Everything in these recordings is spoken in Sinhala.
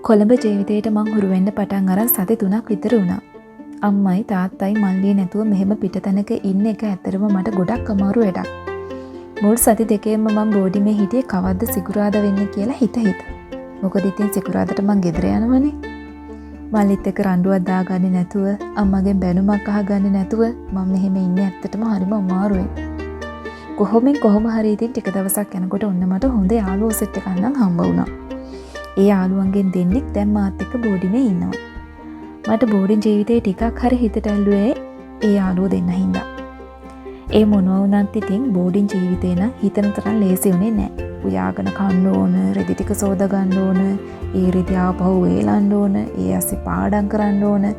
කොළඹ ජීවිතේට මං හුරු වෙන්න පටන් අරන් සති 3ක් විතර වුණා. අම්මයි තාත්තයි මල්ලිය නැතුව මෙහෙම පිටතැනක ඉන්න එක ඇත්තටම මට ගොඩක් අමාරු වැඩක්. මුල් සති දෙකේම මං බෝඩිමේ හිටියේ කවද්ද සිකුරාදා වෙන්නේ කියලා හිත. මොකද ඉතින් සිකුරාදාට මං ගෙදර යනවනේ. මල්ලිත් එක්ක රණ්ඩුවක් දාගන්නේ නැතුව, අම්මගෙන් බැනුමක් අහගන්නේ නැතුව මම මෙහෙම ඉන්නේ ඇත්තටම හරිම අමාරුයි. කොහොම හරි ඉතින් ටික දවසක් යනකොට ඔන්න මට හොඳ යාළුවෝ සෙට් එකක් නම් හම්බ වුණා. ඒ යාළුවන්ගෙන් දෙන්නෙක් දැන් මාත් එක්ක බෝඩිමේ ඉන්නවා. මට බෝඩින් ජීවිතේ ටිකක් හරි හිතට ඇල්ලුවේ ඒ යාළුවෝ දෙන්න හින්දා. ඒ මොනවා වුණත් ඉතින් බෝඩින් ජීවිතේ නම් හිතන තරම් ලේසි උනේ නැහැ. උයාගෙන කන්න ඕන, රෙදි ටික සෝද ගන්න ඕන, ඒ රෙදි ආපහු වේලන්න ඕන, ඒ ඇස්සේ පාඩම් කරන්න ඕන.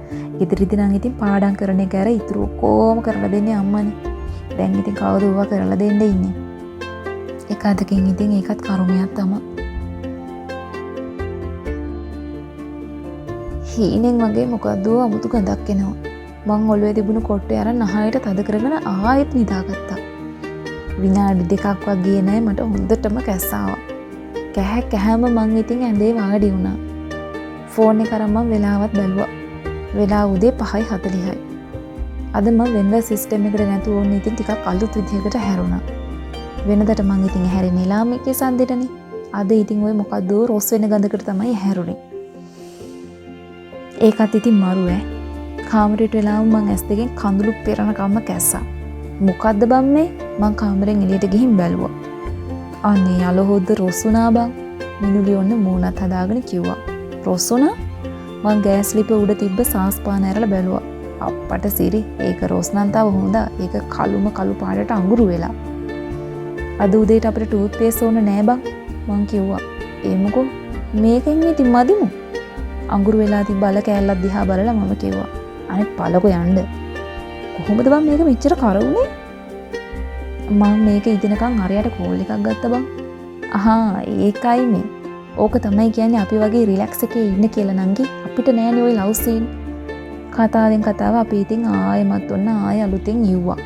ඉදිරියදි නම් ඉතින් පාඩම් කරන එක ඇර ඉතුරු කොහොම කරලා දෙන්නේ අම්මනේ. දැන් ඉතින් කවුද ඌවා කරලා දෙන්න ඉන්නේ? එක අතකින් ඉතින් ඒකත් කර්මයක් තමයි. හීනෙන් වගේ මොකද්ද අමුතු ගඳක් එනවා. මං ඔළුවේ තිබුණු කොට්ටේ අරන් නහයට තද කරගෙන ආයෙත් නිදාගත්තා. විනාඩි 2ක් වගේ නෑ මට හොඳටම කැස්ස ආවා. කැහැම මං ඉතින් ඇඳේ වාඩි වුණා. ෆෝන් එක අරන් මං වෙලාවත් බැලුවා. වෙලාව උදේ 5:40යි. අද මම වෙනදා සිස්ටම් එකට නැතුව ඕනේ ඉතින් ටිකක් අලුත් විදිහකට හැරුණා. වෙනදට මං ඉතින් හැරෙන්නේ ලාම් එකේ සන්දෙටනේ. අද ඉතින් ඔය මොකද්ද රොස් වෙන ගඳකට තමයි හැරුනේ. ඒකත් ඉතින් මරු ඈ. කාමරේට වෙලාව මං ඇස් දෙකෙන් කඳුළු පෙරනකම්ම කැස්සා. මොකද්ද බම් මේ? මං කාමරෙන් එළියට ගිහින් බැලුවා. අනේ අලහොද්ද රොස් වුණා බං. මිනුලි ඔන්න මූණත් හදාගෙන කිව්වා. රොස් වුණා? මං ගෑස් ලිප උඩ තිබ්බ සාස් පාන ඇරලා බැලුවා. අප්පට සිරි ඒක රොස් නම් තව හොඳා. ඒක කළු පාටට අඟුරු වෙලා. අද උදේට අපිට ටූත් පේස්ට් ඕන නෑ බං. මං කිව්වා. ඒ මොකෝ මේකෙන් ඉතින් මදිමු. අඟුරු වෙලා තිබ්බ බල කෑල්ලක් දිහා බලලා මම කිව්වා. අනේ පළකෝ යන්න. කොහොමද බං මේක මෙච්චර කරුනේ? මම මේක ඉදිනකන් හරියට කෝල් එකක් ගත්තා බං. අහා ඒකයි මේ. ඕක තමයි කියන්නේ අපි වගේ රිලැක්ස් එකේ ඉන්න කියලා නංගි. අපිට නෑනේ ওই ලව් සීන්. කතාවෙන් කතාව අපි ඉතින් ආයෙමත් ඔන්න ආයෙ අලුතෙන් යුවා.